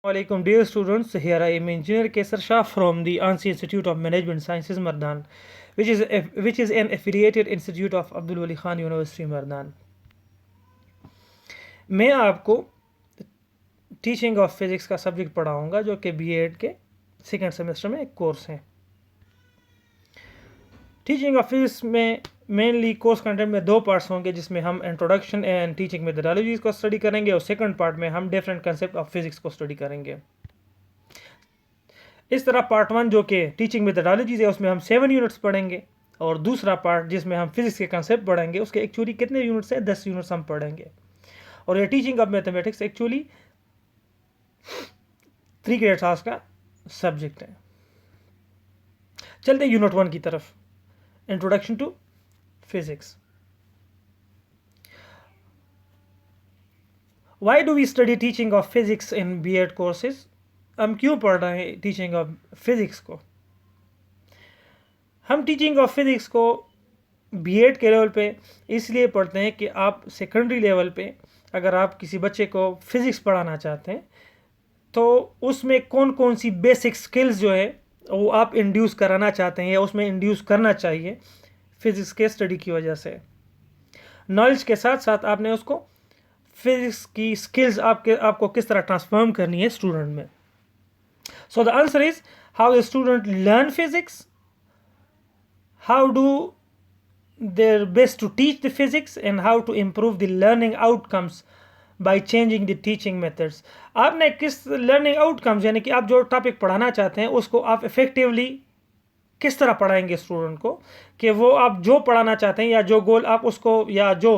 Assalamualaikum dear students, here I am Engineer Kesar Shah from the ANSI Institute of Management Sciences Mardan, which is an affiliated institute of Abdul Wali Khan University Mardan. मैं आपको teaching of physics का subject पढ़ाऊंगा जो कि BEd के second semester में एक course है। टीचिंग ऑफ फिज़िक्स में मेनली कोर्स कंटेंट में दो पार्ट्स होंगे, जिसमें हम इंट्रोडक्शन एंड टीचिंग मेथडोलॉजीज को स्टडी करेंगे और सेकंड पार्ट में हम डिफरेंट कंसेप्ट ऑफ फिज़िक्स को स्टडी करेंगे। इस तरह पार्ट 1 जो कि टीचिंग मेथडोलॉजीज है उसमें हम 7 यूनिट्स पढ़ेंगे, और दूसरा पार्ट जिसमें हम फिज़िक्स के कंसेप्ट पढ़ेंगे उसके एक्चुअली कितने यूनिट्स हैं, 10 यूनिट्स हम पढ़ेंगे। और ये teaching of mathematics actually 3 credit hours का सब्जेक्ट है। चलते यूनिट 1 की तरफ, introduction to physics. Why do we study teaching of physics in BEd courses? हम क्यों पढ़ रहे हैं टीचिंग ऑफ फिजिक्स को? हम टीचिंग ऑफ फिजिक्स को बीएड के लेवल पे इसलिए पढ़ते हैं कि आप सेकेंडरी लेवल पे अगर आप किसी बच्चे को फिजिक्स पढ़ाना चाहते हैं तो उसमें कौन कौन सी बेसिक स्किल्स जो है वो आप इंड्यूस कराना चाहते हैं या उसमें इंड्यूस करना चाहिए फिजिक्स के स्टडी की वजह से। नॉलेज के साथ साथ आपने उसको फिजिक्स की स्किल्स आपको किस तरह ट्रांसफॉर्म करनी है स्टूडेंट में। So the answer is how the student learn physics, how do their best to teach the physics, and how to improve the learning outcomes by changing the teaching methods. आपने किस learning outcomes यानी कि आप जो topic पढ़ाना चाहते हैं उसको आप इफेक्टिवली किस तरह पढ़ाएंगे स्टूडेंट को, कि वो आप जो पढ़ाना चाहते हैं या जो गोल आप उसको या जो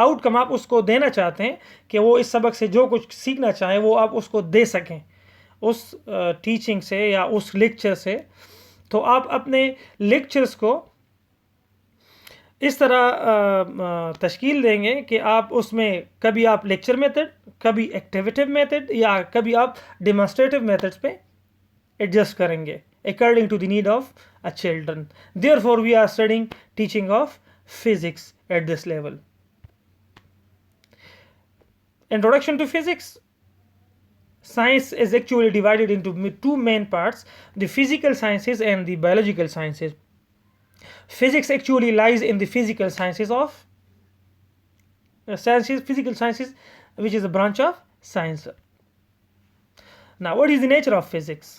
आउटकम आप उसको देना चाहते हैं कि वो इस सबक से जो कुछ सीखना चाहे वो आप उसको दे सकें उस टीचिंग से या उस लेक्चर से। तो आप अपने लेक्चर्स को इस तरह तश्कील देंगे कि आप उसमें कभी आप लेक्चर मेथड, कभी एक्टिविटिव मेथड या कभी आप डेमोन्स्ट्रेटिव मेथड्स पे एडजस्ट करेंगे according to the need of a children. Therefore we are studying teaching of physics at this level. Introduction to physics. Science is actually divided into two main parts, the physical sciences and the biological sciences. Physics actually lies in the physical sciences of physical sciences, which is a branch of science. Now, what is the nature of physics?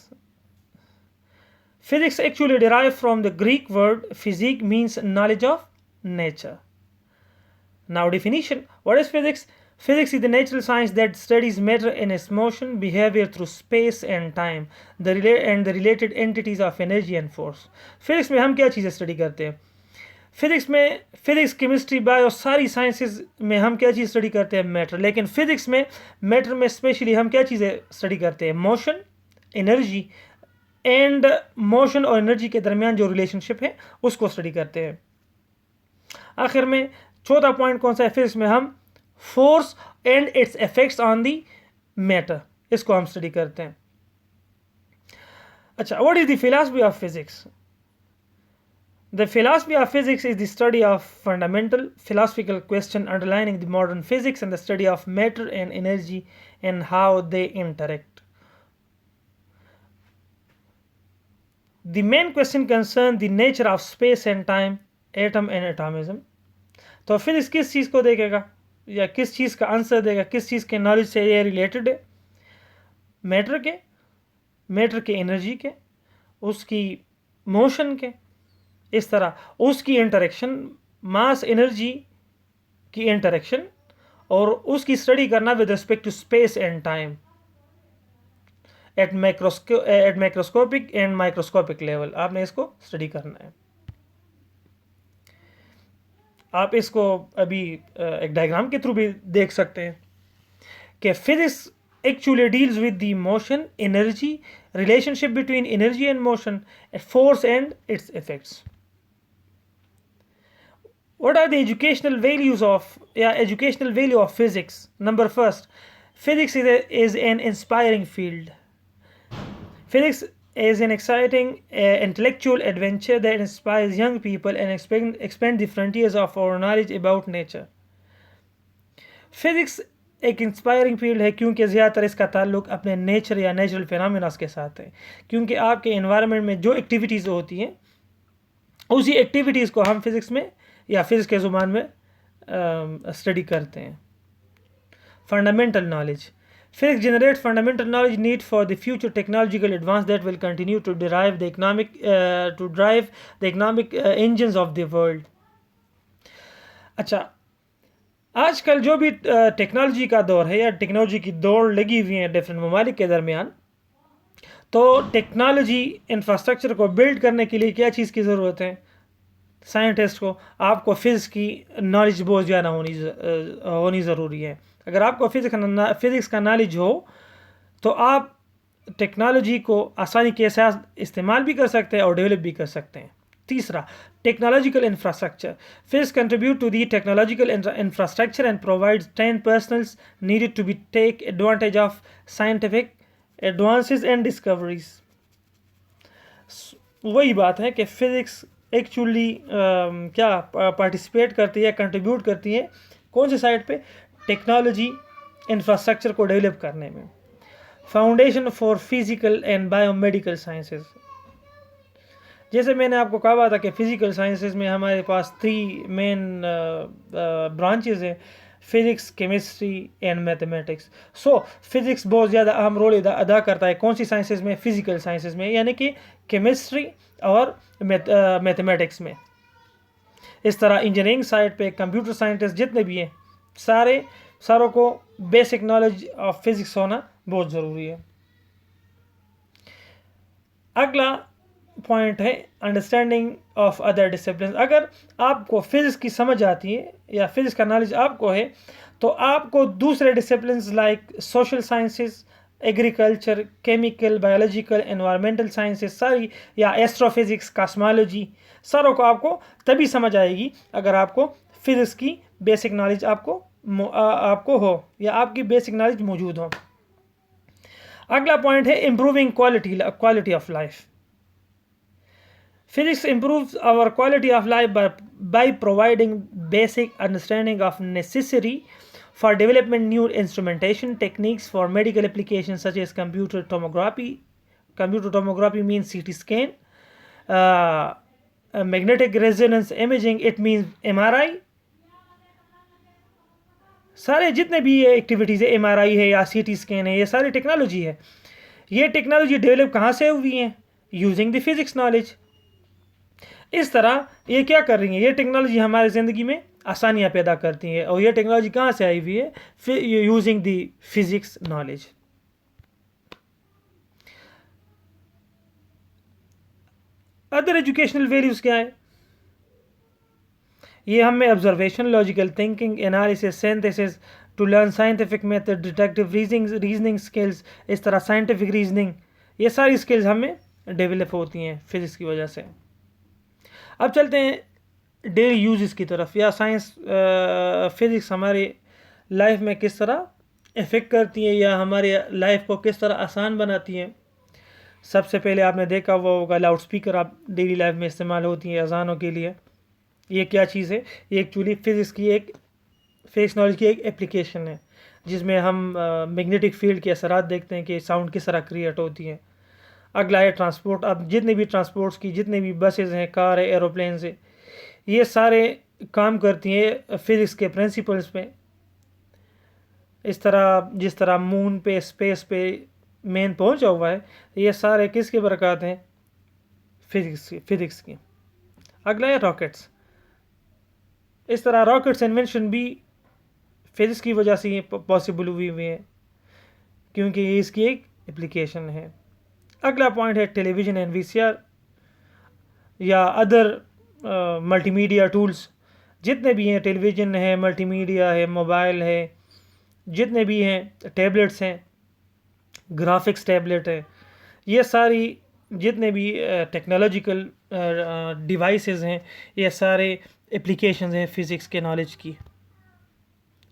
Physics actually derived from the Greek word physique, means knowledge of nature. Now definition, what is physics? Physics is the natural science that studies matter and its motion, behavior through space and time, the related entities of energy and force. Physics में हम क्या चीज़ें study करते हैं? Physics chemistry bio सारी sciences में हम क्या चीज़ स्टडी करते हैं? मैटर। लेकिन फिजिक्स में मैटर में स्पेशली हम क्या चीज़ें स्टडी करते हैं? मोशन, एनर्जी एंड मोशन और एनर्जी के दरमियान जो रिलेशनशिप है उसको स्टडी करते हैं। आखिर में चौथा पॉइंट कौन सा है? फिजिक्स में हम force and it's effects on the matter, इसको हम स्टडी करते हैं। अच्छा, what is the philosophy of physics? The philosophy of physics is the study of fundamental philosophical question underlying the modern physics and the study of matter and energy and how they interact. The main question concerns the nature of space and time, atom and atomism. तो physics किस चीज़ को देखेगा या किस चीज़ का answer देगा, किस चीज़ के नॉलेज से ये रिलेटेड है? मैटर के एनर्जी के, उसकी मोशन के, इस तरह उसकी इंटरेक्शन, मास एनर्जी की इंटरेक्शन, और उसकी स्टडी करना with respect to space and time at macroscopic and microscopic level. आपने इसको स्टडी करना है। आप इसको अभी एक डायग्राम के थ्रू भी देख सकते हैं कि physics actually deals with the motion, energy, relationship between energy and motion, force and its effects. What are the educational value of physics? Number first, physics is an inspiring field. Physics is an exciting intellectual adventure that inspires young people and expand the frontiers of our knowledge about nature. Physics एक inspiring field है क्योंकि ज़्यादातर इसका ताल्लुक अपने nature या natural फिनोमेनास के साथ है, क्योंकि आपके इन्वायरमेंट में जो एक्टिविटीज़ होती हैं उसी एक्टिविटीज़ को हम फिज़िक्स में या फिज़िक्स के ज़ुबान में स्टडी करते हैं। Fundamental knowledge, physics generates fundamental knowledge need for the future technological advance that will continue to drive the economic engines of the world. अच्छा, आजकल जो भी टेक्नोलॉजी का दौर है या टेक्नोलॉजी की दौड़ लगी हुई है डिफरेंट ममालिक के दरमियान, तो टेक्नोलॉजी इंफ्रास्ट्रक्चर को बिल्ड करने के लिए क्या चीज़ की ज़रूरत है? साइंटिस्ट को आपको फिज़िक्स की नॉलेज बहुत ज़्यादा होनी ज़रूरी है। अगर आपको फिज़िक्स का नॉलेज हो तो आप टेक्नोलॉजी को आसानी के साथ इस्तेमाल भी कर सकते हैं और डेवलप भी कर सकते हैं। तीसरा, technological infrastructure, physics contribute to the technological infrastructure and provides 10 personnels needed to be take advantage of scientific advances and discoveries. वही बात है कि फिज़िक्स एक्चुअली क्या पार्टिसिपेट करती है, कंट्रीब्यूट करती है कौन सी साइड पे? टेक्नोलॉजी इंफ्रास्ट्रक्चर को डेवलप करने में। Foundation for physical and biomedical sciences, जैसे मैंने आपको कहा था कि फिजिकल साइंसेज में हमारे पास 3 मेन ब्रांचेज हैं, physics, chemistry and mathematics. So physics बहुत ज़्यादा अहम रोल अदा करता है कौन सी साइंसेज में? फिजिकल साइंसेज में, यानी कि केमिस्ट्री और मैथमेटिक्स में। इस तरह इंजीनियरिंग साइड पे कंप्यूटर साइंटिस्ट जितने भी हैं सारों को बेसिक नॉलेज ऑफ फिज़िक्स होना बहुत ज़रूरी है। अगला पॉइंट है अंडरस्टैंडिंग ऑफ अदर डिसिप्लिन। अगर आपको फिज़िक्स की समझ आती है या फिज़िक्स का नॉलेज आपको है तो आपको दूसरे discipline like social sciences, agriculture, chemical, biological, environmental sciences सारी या एस्ट्रोफिज़िक्स, कॉस्मोलॉजी सारों को आपको तभी समझ आएगी अगर आपको फिज़िक्स की बेसिक नॉलेज आपको हो या आपकी बेसिक नॉलेज मौजूद हो। अगला पॉइंट है improving quality of life. Physics improves our quality of life by providing basic understanding of necessary for development new instrumentation techniques for medical applications such as computer tomography. Computer tomography means CT scan. Magnetic resonance imaging, it means MRI. सारे जितने भी ये activities है, MRI है या CT scan है, ये सारी टेक्नोलॉजी है। ये टेक्नोलॉजी डेवलप कहाँ से हुई है? Using the physics knowledge. इस तरह ये क्या कर रही है? ये टेक्नोलॉजी हमारी ज़िंदगी में आसानियाँ पैदा करती है और ये टेक्नोलॉजी कहाँ से आई हुई है? Using the physics knowledge. Other educational values क्या है? ये हमें observation, logical thinking, analysis, synthesis, to learn scientific method, deductive reasoning skills, इस तरह साइंटिफिक रीजनिंग, ये सारी स्किल्स हमें डेवलप होती हैं फिज़िक्स की वजह से। अब चलते हैं डेली यूजेस की तरफ, या साइंस फिज़िक्स हमारी लाइफ में किस तरह इफ़ेक्ट करती है या हमारी लाइफ को किस तरह आसान बनाती है। सबसे पहले आपने देखा वो होगा लाउड स्पीकर आप डेली लाइफ में इस्तेमाल होती है अजानों के लिए। ये क्या चीज़ है? ये एक्चुअली फिज़िक्स नॉलेज की एक एप्लीकेशन है जिसमें हम मैग्नेटिक फील्ड के असरात देखते हैं कि साउंड किस तरह क्रिएट होती हैं। अगला है ट्रांसपोर्ट। अब जितने भी ट्रांसपोर्ट्स की जितने भी बसेज़ हैं, कार है, एरोप्लेन है, ये सारे काम करती हैं फिज़िक्स के प्रिंसिपल्स पे। इस तरह जिस तरह मून पे, स्पेस पे मैन पहुंचा हुआ है, ये सारे किसके बरकत हैं? फिज़िक्स की। अगला है रॉकेट्स। इस तरह रॉकेट्स इन्वेंशन भी फिज़िक्स की वजह से पॉसिबल हुई है क्योंकि ये इसकी एक एप्लीकेशन है। अगला पॉइंट है टेलीविज़न एंड VCR या अदर मल्टीमीडिया टूल्स। जितने भी हैं, टेलीविज़न है, मल्टीमीडिया है, मोबाइल है, जितने भी हैं, टैबलेट्स हैं, ग्राफिक्स टैबलेट है, ये सारी जितने भी टेक्नोलॉजिकल डिवाइसेस हैं, ये सारे एप्लीकेशंस हैं फिज़िक्स के नॉलेज की।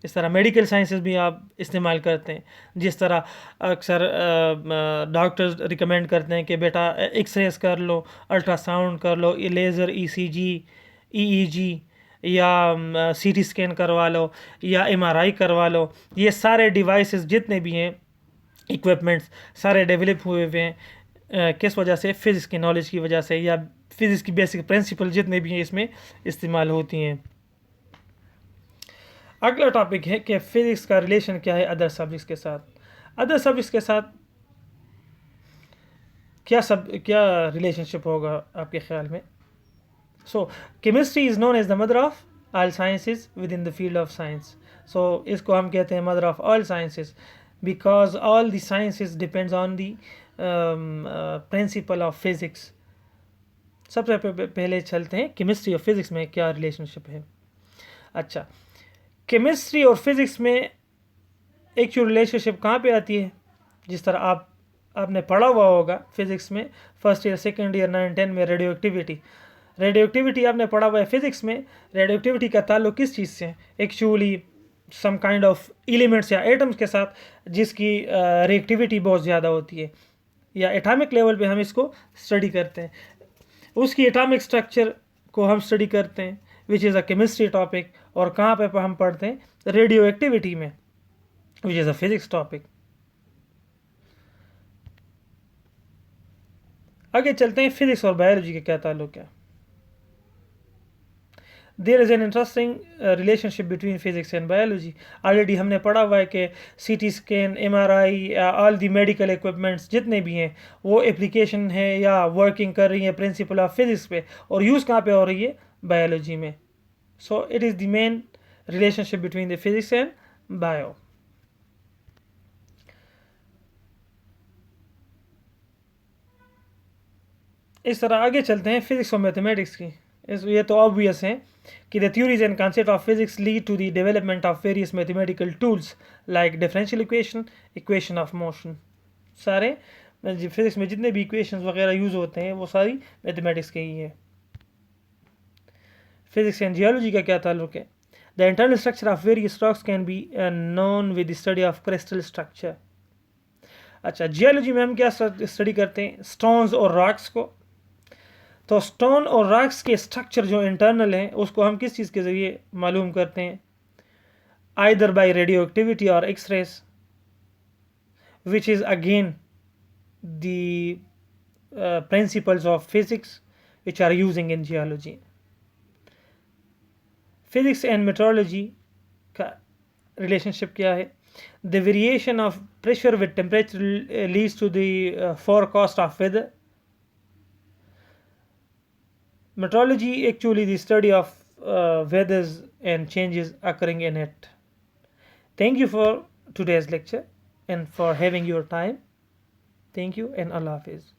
इस तरह मेडिकल साइंसेस भी आप इस्तेमाल करते हैं, जिस तरह अक्सर डॉक्टर्स रिकमेंड करते हैं कि बेटा एक्सरेस कर लो, अल्ट्रासाउंड कर लो, लेज़र, ECG, EEG, या सीटी स्कैन करवा लो या एमआरआई करवा लो। ये सारे डिवाइसेस जितने भी हैं, इक्विपमेंट्स, सारे डेवलप हुए हुए हैं किस वजह से? फिज़िक्स की नॉलेज की वजह से, या फिज़िक्स की बेसिक प्रिंसिपल जितने भी हैं इसमें इस्तेमाल होती हैं। अगला टॉपिक है कि फिज़िक्स का रिलेशन क्या है अदर सब्जेक्ट्स के साथ। अदर सब्जेक्ट्स के साथ क्या रिलेशनशिप होगा आपके ख्याल में? So chemistry is known as the mother of all sciences within the field of science. So इसको हम कहते हैं mother of all sciences because all the sciences depends on the principle of physics. सबसे पहले चलते हैं chemistry और physics में क्या रिलेशनशिप है। अच्छा, केमिस्ट्री और फिज़िक्स में एक जो रिलेशनशिप कहाँ पे आती है? जिस तरह आपने पढ़ा हुआ होगा फिज़िक्स में फर्स्ट ईयर, सेकेंड ईयर, 9, 10 में रेडियो एक्टिविटी आपने पढ़ा हुआ है फिज़िक्स में। रेडियो एक्टिविटी का ताल्लुक किस चीज़ से है? Actually some kind of elements या एटम्स के साथ जिसकी रिएक्टिविटी बहुत ज़्यादा होती है, या एटॉमिक लेवल पे हम इसको स्टडी करते हैं। उसकी एटॉमिक स्ट्रक्चर को हम स्टडी करते हैं which is a chemistry topic. और कहाँ पे हम पढ़ते हैं? रेडियो एक्टिविटी में which is a physics topic. आगे चलते हैं, फिज़िक्स और बायोलॉजी का क्या ताल्लुक है। There is an interesting relationship between physics and biology. Already हमने पढ़ा हुआ है कि CT scan, MRI, all the medical equipments जितने भी हैं वो एप्लीकेशन है या वर्किंग कर रही है प्रिंसिपल ऑफ फिज़िक्स पे, और यूज़ कहाँ पे हो रही है? बायोलॉजी में। So it is the main relationship between the physics and bio. इस तरह आगे चलते हैं फिज़िक्स और मैथमेटिक्स की। ये तो ऑब्वियस है कि the theories and concept of physics lead to the development of various mathematical tools like differential equation, equation of motion. सारे फिज़िक्स में जितने भी इक्वेशंस वगैरह यूज़ होते हैं वो सारी मैथमेटिक्स के ही है। फिज़िक्स एंड जियोलॉजी का क्या ताल्लुक है? The internal structure of various rocks can be known with the study of crystal structure. अच्छा, जियोलॉजी में हम क्या स्टडी करते हैं? स्टोन्स और रॉक्स को। तो स्टोन और रॉक्स के स्ट्रक्चर जो इंटरनल हैं उसको हम किस चीज़ के ज़रिए मालूम करते हैं? आइदर बाय रेडियो एक्टिविटी और X rays, which is again the principles of physics which are using in geology. Physics and metrology का रिलेशनशिप क्या है? The variation of pressure with temperature leads to the forecast of weather. Meteorology actually the study of weathers and changes occurring in it. Thank you for today's lecture and for having your time. Thank you and Allah Hafiz.